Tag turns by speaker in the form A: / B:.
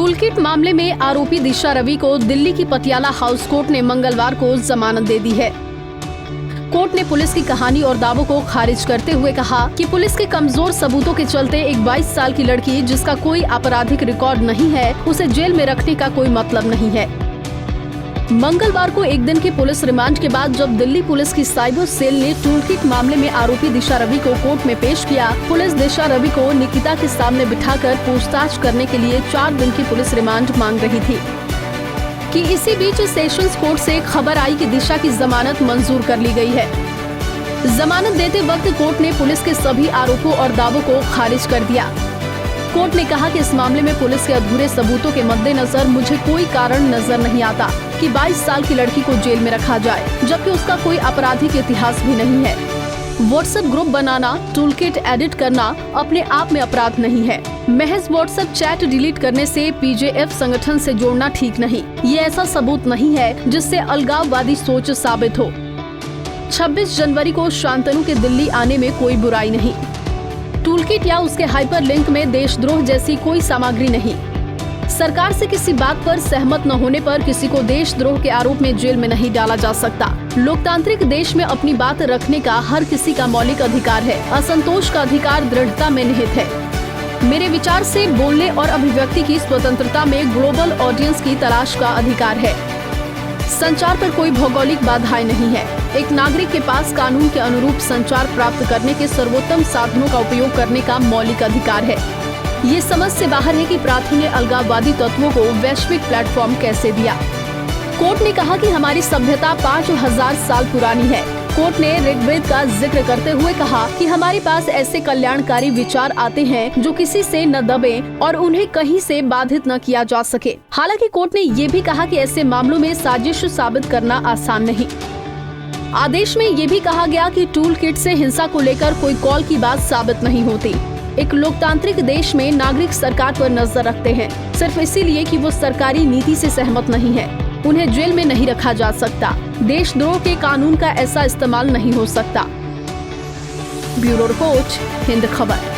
A: Toolkit मामले में आरोपी दिशा रवि को दिल्ली की पटियाला हाउस कोर्ट ने मंगलवार को जमानत दे दी है। कोर्ट ने पुलिस की कहानी और दावों को खारिज करते हुए कहा कि पुलिस के कमजोर सबूतों के चलते एक 22 साल की लड़की जिसका कोई आपराधिक रिकॉर्ड नहीं है, उसे जेल में रखने का कोई मतलब नहीं है। मंगलवार को एक दिन के पुलिस रिमांड के बाद जब दिल्ली पुलिस की साइबर सेल ने टूलकिट मामले में आरोपी दिशा रवि को कोर्ट में पेश किया, पुलिस दिशा रवि को निकिता के सामने बिठाकर पूछताछ करने के लिए 4 दिन की पुलिस रिमांड मांग रही थी कि इसी बीच सेशंस कोर्ट से खबर आई कि दिशा की जमानत मंजूर कर ली गई है। जमानत देते वक्त कोर्ट ने पुलिस के सभी आरोपों और दावों को खारिज कर दिया। कोर्ट ने कहा कि इस मामले में पुलिस के अधूरे सबूतों के मद्देनजर मुझे कोई कारण नजर नहीं आता कि 22 साल की लड़की को जेल में रखा जाए, जबकि उसका कोई आपराधिक इतिहास भी नहीं है। व्हाट्सएप ग्रुप बनाना, टूलकिट एडिट करना अपने आप में अपराध नहीं है। महज व्हाट्सएप चैट डिलीट करने से पीजेएफ संगठन से जोड़ना ठीक नहीं। ये ऐसा सबूत नहीं है जिससे अलगाववादी सोच साबित हो। 26 जनवरी को शांतनु के दिल्ली आने में कोई बुराई नहीं। टूलकिट या उसके हाइपरलिंक में देशद्रोह जैसी कोई सामग्री नहीं। सरकार से किसी बात पर सहमत न होने पर किसी को देशद्रोह के आरोप में जेल में नहीं डाला जा सकता। लोकतांत्रिक देश में अपनी बात रखने का हर किसी का मौलिक अधिकार है। असंतोष का अधिकार दृढ़ता में निहित है। मेरे विचार से बोलने और अभिव्यक्ति की स्वतंत्रता में ग्लोबल ऑडियंस की तलाश का अधिकार है। संचार पर कोई भौगोलिक बाधाएं नहीं है। एक नागरिक के पास कानून के अनुरूप संचार प्राप्त करने के सर्वोत्तम साधनों का उपयोग करने का मौलिक अधिकार है। ये समझ से बाहर है कि प्रार्थी ने अलगाववादी तत्वों को वैश्विक प्लेटफॉर्म कैसे दिया। कोर्ट ने कहा कि हमारी सभ्यता 5000 साल पुरानी है। कोर्ट ने ऋग्वेद का जिक्र करते हुए कहा कि हमारे पास ऐसे कल्याणकारी विचार आते हैं जो किसी से न दबे और उन्हें कहीं से बाधित न किया जा सके। हालांकि कोर्ट ने ये भी कहा कि ऐसे मामलों में साजिश साबित करना आसान नहीं। आदेश में ये भी कहा गया कि टूलकिट से हिंसा को लेकर कोई कॉल की बात साबित नहीं होती। एक लोकतांत्रिक देश में नागरिक सरकार पर नजर रखते हैं सिर्फ इसीलिए कि वो सरकारी नीति से सहमत नहीं है। उन्हें जेल में नहीं रखा जा सकता। देशद्रोह के कानून का ऐसा इस्तेमाल नहीं हो सकता। ब्यूरो रिपोर्ट, हिंद खबर।